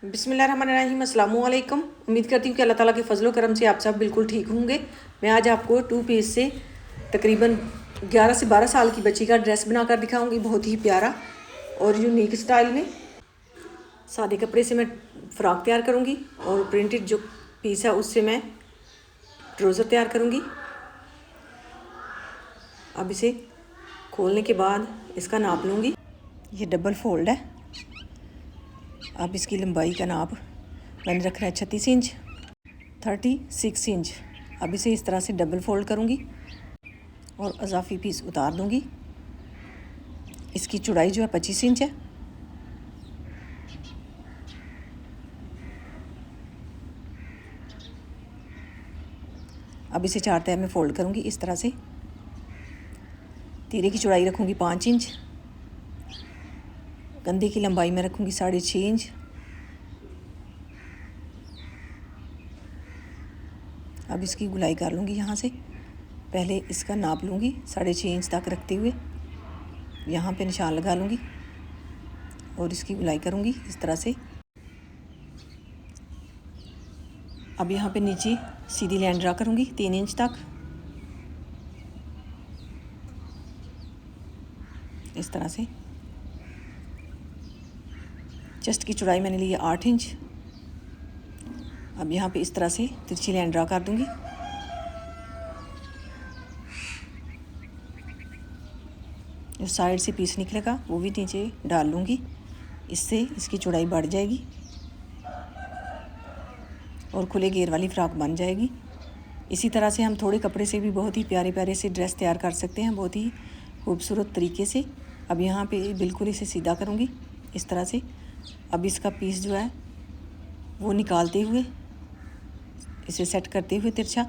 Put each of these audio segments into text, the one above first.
बिस्मिल्लाहिर्रहमानिर्रहीम, अस्सलामु अलैकुम। उम्मीद करती हूँ कि अल्लाह ताला के फजलो करम से आप सब बिल्कुल ठीक होंगे। मैं आज आपको 2 पीस से तकरीबन 11 से 12 साल की बच्ची का ड्रेस बनाकर दिखाऊंगी, बहुत ही प्यारा और यूनिक स्टाइल में। सादे कपड़े से मैं फ़्रॉक तैयार करूँगी और प्रिंटेड जो पीस है उससे मैं ट्राउज़र तैयार करूँगी। अब इसे खोलने के बाद इसका नाप लूँगी। ये डबल फोल्ड है। अब इसकी लंबाई का नाप मैंने रखना है 36 इंच, 36 इंच। अब इसे इस तरह से डबल फोल्ड करूँगी और अजाफी पीस उतार दूँगी। इसकी चौड़ाई जो है 25 इंच है। अब इसे 4 तह में फ़ोल्ड करूँगी इस तरह से। तीरे की चौड़ाई रखूँगी 5 इंच, कंधे की लंबाई में रखूँगी 6.5 इंच। अब इसकी गुलाई कर लूँगी यहाँ से। पहले इसका नाप लूँगी 6.5 इंच तक रखते हुए, यहाँ पे निशान लगा लूँगी और इसकी गुलाई करूँगी इस तरह से। अब यहाँ पे नीचे सीधी लाइन ड्रा करूँगी 3 इंच तक इस तरह से। चेस्ट की चौड़ाई मैंने ली है 8 इंच। अब यहाँ पे इस तरह से तिरछी लाइन ड्रा कर दूँगी। जो साइड से पीस निकलेगा वो भी नीचे डाल लूँगी, इससे इसकी चौड़ाई बढ़ जाएगी और खुले घेर वाली फ्रॉक बन जाएगी। इसी तरह से हम थोड़े कपड़े से भी बहुत ही प्यारे प्यारे से ड्रेस तैयार कर सकते हैं, बहुत ही खूबसूरत तरीके से। अब यहाँ पे बिल्कुल इसे सीधा करूँगी इस तरह से। अब इसका पीस जो है वो निकालते हुए, इसे सेट करते हुए तिरछा,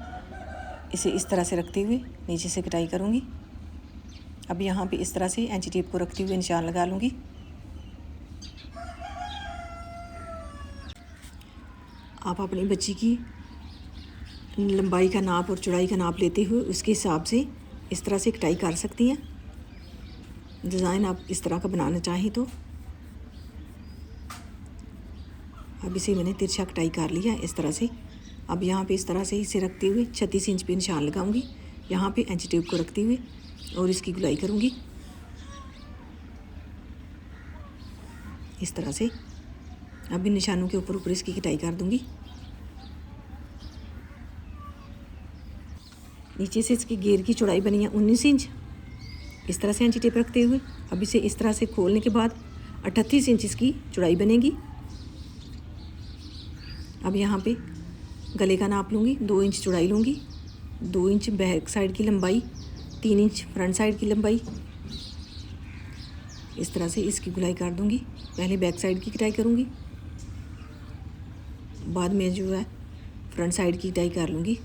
इसे इस तरह से रखते हुए नीचे से कटाई करूँगी। अब यहाँ पे इस तरह से एंची टेप को रखते हुए निशान लगा लूँगी। आप अपनी बच्ची की लंबाई का नाप और चौड़ाई का नाप लेते हुए उसके हिसाब से इस तरह से कटाई कर सकती हैं। डिज़ाइन आप इस तरह का बनाना चाहें तो। अब इसे मैंने तिरछा कटाई कर लिया इस तरह से। अब यहाँ पे इस तरह से इसे रखते हुए 36 इंच पे निशान लगाऊंगी, यहाँ पे एंची टेप को रखते हुए और इसकी गुलाई करूँगी इस तरह से। अब इन निशानों के ऊपर ऊपर इसकी कटाई कर दूँगी। नीचे से इसकी घेर की चौड़ाई बनी है 19 इंच इस तरह से एंची टेप रखते हुए। अब इसे इस तरह से खोलने के बाद 38 इंच इसकी चौड़ाई बनेगी। अब यहाँ पे गले का नाप लूँगी, 2 इंच चौड़ाई लूँगी, 2 इंच बैक साइड की लंबाई, 3 इंच फ्रंट साइड की लंबाई। इस तरह से इसकी गुलाई कर दूँगी। पहले बैक साइड की कटाई करूँगी, बाद में जो है फ्रंट साइड की कटाई कर लूँगी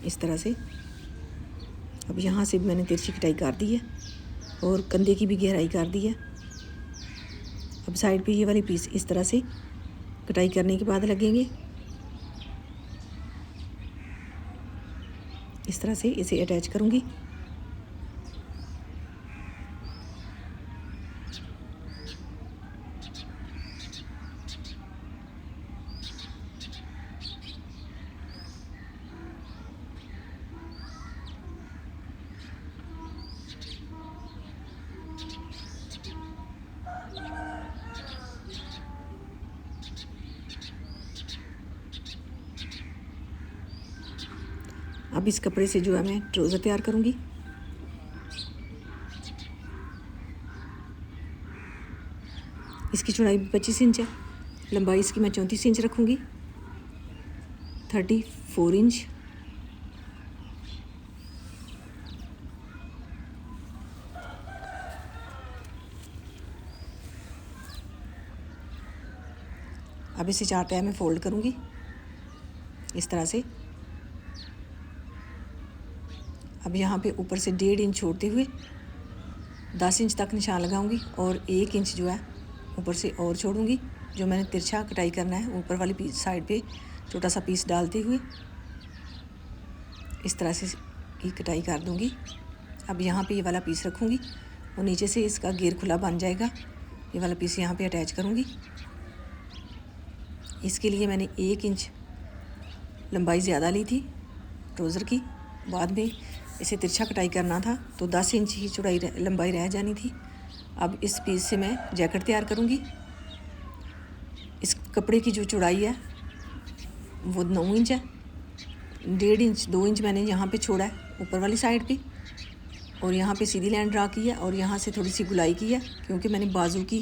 इस तरह से। अब यहाँ से मैंने तिरछी कटाई कर दी है और कंधे की भी गहराई कर दी है। अब साइड पे ये वाली पीस इस तरह से कटाई करने के बाद लगेंगे इस तरह से। इसे अटैच करूँगी। अब इस कपड़े से जो है मैं ट्राउज़र तैयार करूँगी। इसकी चौड़ाई 25 इंच है, लंबाई इसकी मैं 34 इंच रखूँगी, 34 इंच। अब इसे 4 तह में फ़ोल्ड करूँगी इस तरह से। अब यहाँ पे ऊपर से 1.5 इंच छोड़ते हुए 10 इंच तक निशान लगाऊंगी और 1 इंच जो है ऊपर से और छोड़ूंगी। जो मैंने तिरछा कटाई करना है ऊपर वाली पीस साइड पे छोटा सा पीस डालते हुए इस तरह से ही कटाई कर दूंगी। अब यहाँ पे ये वाला पीस रखूँगी और नीचे से इसका घेर खुला बन जाएगा ये वाला पीस यहाँ पे अटैच करूँगी। इसके लिए मैंने 1 इंच लंबाई ज़्यादा ली थी ट्राउज़र की। बाद में इसे तिरछा कटाई करना था तो 10 इंच ही लंबाई रह जानी थी। अब इस पीस से मैं जैकेट तैयार करूँगी। इस कपड़े की जो चौड़ाई है वो 9 इंच है। 1.5 इंच 2 इंच मैंने यहाँ पे छोड़ा है ऊपर वाली साइड पे, और यहाँ पे सीधी लाइन ड्रा की है और यहाँ से थोड़ी सी गुलाई की है, क्योंकि मैंने बाजू की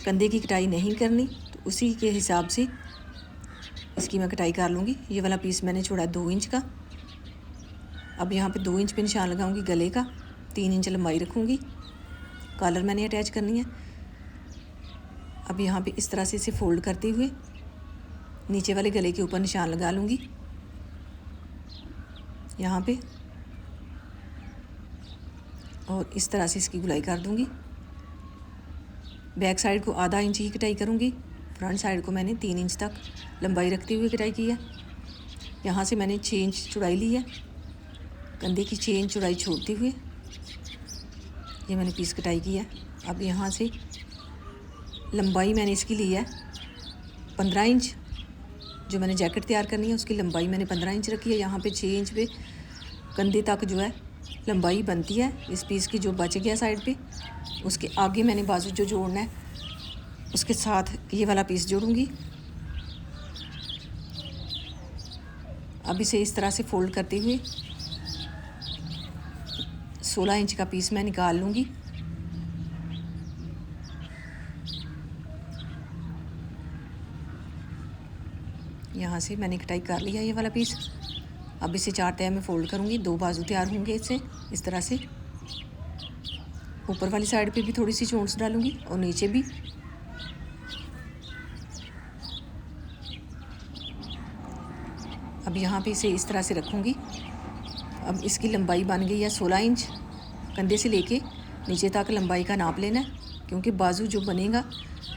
कंधे की कटाई नहीं करनी, तो उसी के हिसाब से इसकी मैं कटाई कर लूँगी। ये वाला पीस मैंने छोड़ा है 2 इंच का। अब यहाँ पे 2 इंच पे निशान लगाऊंगी गले का, 3 इंच लंबाई रखूँगी। कॉलर मैंने अटैच करनी है। अब यहाँ पे इस तरह से इसे फोल्ड करते हुए नीचे वाले गले के ऊपर निशान लगा लूँगी यहाँ पे, और इस तरह से इसकी गुलाई कर दूँगी। बैक साइड को आधा इंच ही कटाई करूँगी, फ्रंट साइड को मैंने 3 इंच तक लंबाई रखते हुए कटाई की है। यहाँ से मैंने 6 इंच चौड़ाई ली है, कंधे की 6 इंच चौड़ाई छोड़ते हुए ये मैंने पीस कटाई की है। अब यहाँ से लंबाई मैंने इसकी ली है 15 इंच। जो मैंने जैकेट तैयार करनी है उसकी लंबाई मैंने 15 इंच रखी है। यहाँ पे 6 इंच पे कंधे तक जो है लंबाई बनती है इस पीस की। जो बच गया साइड पे, उसके आगे मैंने बाजू जो जोड़ना है उसके साथ ये वाला पीस जोड़ूंगी। अब इसे इस तरह से फोल्ड करते हुए 16 इंच का पीस मैं निकाल लूँगी। यहाँ से मैंने कटाई कर लिया ये वाला पीस। अब इसे 4 तह में फोल्ड करूँगी, 2 बाजू तैयार होंगे इससे इस तरह से। ऊपर वाली साइड पे भी थोड़ी सी चोंच डालूँगी और नीचे भी। अब यहाँ पे इसे इस तरह से रखूँगी। अब इसकी लंबाई बन गई है 16 इंच। कंधे से लेके नीचे तक लंबाई का नाप लेना है, क्योंकि बाजू जो बनेगा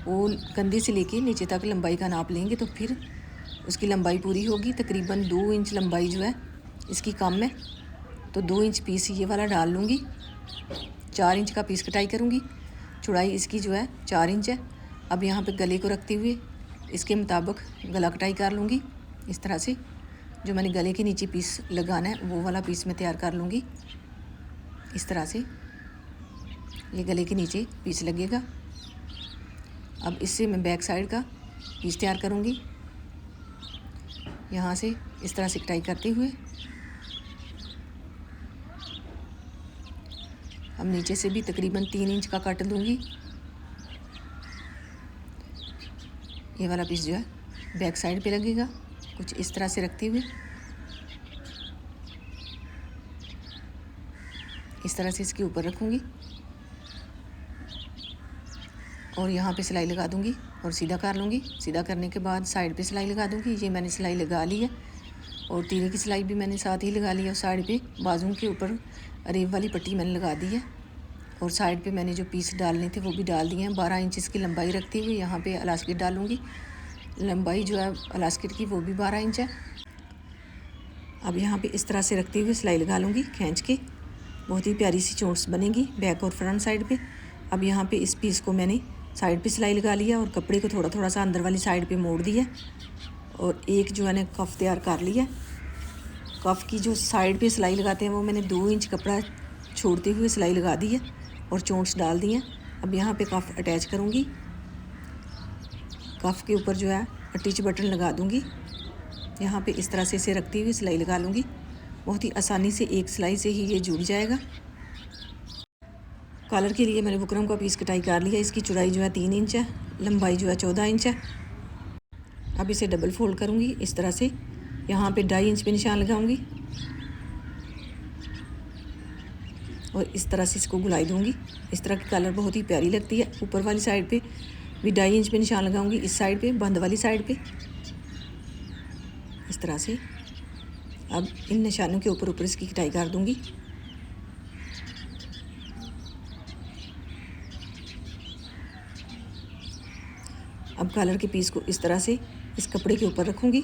वो कंधे से लेके नीचे तक लंबाई का नाप लेंगे तो फिर उसकी लंबाई पूरी होगी। तकरीबन 2 इंच लंबाई जो है इसकी कम है, तो 2 इंच पीस ये वाला डाल लूँगी। 4 इंच का पीस कटाई करूँगी। चौड़ाई इसकी जो है 4 इंच है। अब यहाँ पे गले को रखते हुए इसके मुताबिक गला कटाई कर लूँगी इस तरह से। जो मैंने गले के नीचे पीस लगाना है वो वाला पीस मैं तैयार कर लूँगी इस तरह से। ये गले के नीचे पीस लगेगा। अब इससे मैं बैक साइड का पीस तैयार करूँगी। यहाँ से इस तरह से कटाई करते हुए अब नीचे से भी तकरीबन 3 इंच का कट दूँगी। ये वाला पीस जो है बैक साइड पे लगेगा, कुछ इस तरह से रखते हुए इस तरह से इसके ऊपर रखूँगी और यहाँ पे सिलाई लगा दूँगी और सीधा कर लूँगी। सीधा करने के बाद साइड पे सिलाई लगा दूँगी। ये मैंने सिलाई लगा ली है और तीरे की सिलाई भी मैंने साथ ही लगा ली है। और साइड पे बाजू के ऊपर अरेब वाली पट्टी मैंने लगा दी है और साइड पे मैंने जो पीस डालने थे वो भी डाल दिए हैं। 12 इंच इसकी लंबाई रखते हुए यहाँ पे इलास्टिक डालूँगी। लंबाई जो है इलास्टिक की वो भी 12 इंच है। अब यहाँ पे इस तरह से रखते हुए सिलाई लगा लूँगी खींच के। बहुत ही प्यारी सी चोंच बनेगी बैक और फ्रंट साइड पे। अब यहाँ पे इस पीस को मैंने साइड पे सिलाई लगा लिया और कपड़े को थोड़ा थोड़ा सा अंदर वाली साइड पे मोड़ दिया और एक जो है ना कफ तैयार कर लिया। कफ की जो साइड पे सिलाई लगाते हैं वो मैंने 2 इंच कपड़ा छोड़ते हुए सिलाई लगा दी है और चोंच डाल दी है। अब यहाँ पे कफ अटैच करूँगी। कफ के ऊपर जो है अटैच बटन लगा दूँगी। यहाँ पे इस तरह से इसे रखते हुए सिलाई लगा लूँगी। बहुत ही आसानी से एक सिलाई से ही ये जुड़ जाएगा। कॉलर के लिए मैंने बुकरम का पीस कटाई कर लिया। इसकी चौड़ाई जो है 3 इंच है, लंबाई जो है 14 इंच है। अब इसे डबल फोल्ड करूँगी इस तरह से। यहाँ पे 2.5 इंच पे निशान लगाऊंगी और इस तरह से इसको गुलाई दूँगी। इस तरह की कॉलर बहुत ही प्यारी लगती है। ऊपर वाली साइड पे भी 2.5 इंच पे निशान लगाऊंगी, इस साइड पे बंद वाली साइड पे इस तरह से। अब इन निशानों के ऊपर ऊपर इसकी कटाई कर दूँगी। अब कॉलर के पीस को इस तरह से इस कपड़े के ऊपर रखूँगी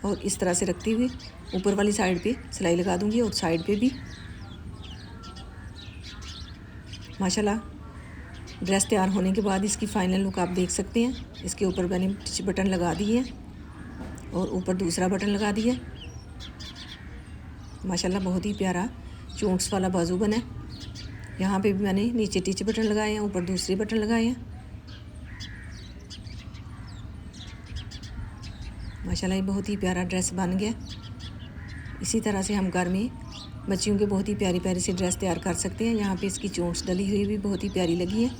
और इस तरह से रखते हुए ऊपर वाली साइड पे सिलाई लगा दूँगी और साइड पे भी। माशाल्लाह ड्रेस तैयार होने के बाद इसकी फ़ाइनल लुक आप देख सकते हैं। इसके ऊपर मैंने टिच बटन लगा दिए हैं और ऊपर दूसरा बटन लगा दिया। माशाल्लाह बहुत ही प्यारा चोंक्स वाला बाजू बना है। यहाँ पे भी मैंने नीचे टिच बटन लगाए हैं, ऊपर दूसरे बटन लगाए हैं। माशाल्लाह ये बहुत ही प्यारा ड्रेस बन गया। इसी तरह से हम घर में बच्चियों के बहुत ही प्यारी प्यारी से ड्रेस तैयार कर सकते हैं। यहाँ पे इसकी चोंच डली हुई भी बहुत ही प्यारी लगी है।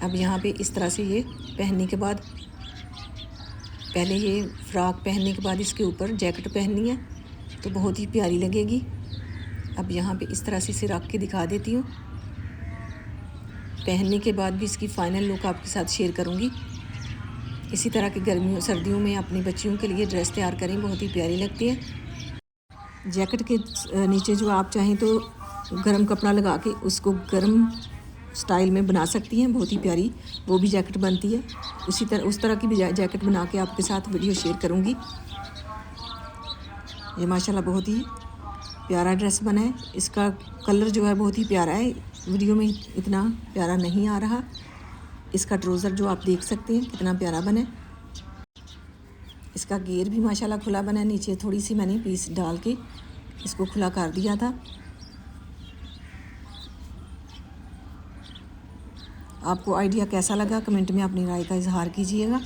अब यहाँ पे इस तरह से ये पहनने के बाद, पहले ये फ्रॉक पहनने के बाद इसके ऊपर जैकेट पहननी है तो बहुत ही प्यारी लगेगी। अब यहाँ पे इस तरह से इसे रख के दिखा देती हूँ। पहनने के बाद भी इसकी फ़ाइनल लुक आपके साथ शेयर करूँगी। इसी तरह की गर्मियों सर्दियों में अपनी बच्चियों के लिए ड्रेस तैयार करें, बहुत ही प्यारी लगती है। जैकेट के नीचे जो आप चाहें तो गर्म कपड़ा लगा के उसको गर्म स्टाइल में बना सकती हैं, बहुत ही प्यारी वो भी जैकेट बनती है। उस तरह की भी जैकेट बना के आपके साथ वीडियो शेयर करूँगी। ये माशाल्लाह बहुत ही प्यारा ड्रेस बना है। इसका कलर जो है बहुत ही प्यारा है, वीडियो में इतना प्यारा नहीं आ रहा। इसका ट्राउज़र जो आप देख सकते हैं कितना प्यारा बना है। इसका घेर भी माशाल्लाह खुला बना है। नीचे थोड़ी सी मैंने पीस डाल के इसको खुला कर दिया था। आपको आइडिया कैसा लगा कमेंट में अपनी राय का इजहार कीजिएगा।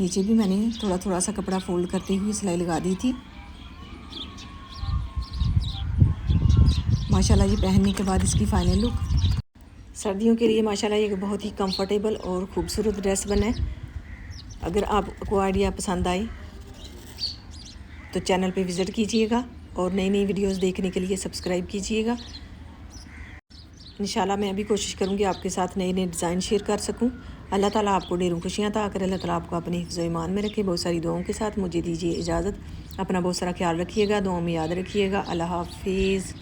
नीचे भी मैंने थोड़ा थोड़ा सा कपड़ा फोल्ड करते हुए सिलाई लगा दी थी। माशाल्लाह ये पहनने के बाद इसकी फ़ाइनल लुक। सर्दियों के लिए माशाल्लाह ये बहुत ही कंफर्टेबल और ख़ूबसूरत ड्रेस बना है। अगर आपको आइडिया पसंद आए तो चैनल पे विज़िट कीजिएगा और नई नई वीडियोस देखने के लिए सब्सक्राइब कीजिएगा। इंशाल्लाह मैं भी कोशिश करूँगी आपके साथ नए नए डिज़ाइन शेयर कर सकूँ। अल्लाह ताला आपको ढेरों खुशियाँ अता करे। अल्लाह ताला आपको अपने हिफ्ज़ ईमान में रखे। बहुत सारी दुआओं के साथ मुझे दीजिए इजाज़त। अपना बहुत सारा ख्याल रखिएगा, दुआओं में याद रखिएगा। अल्लाह हाफ़िज़।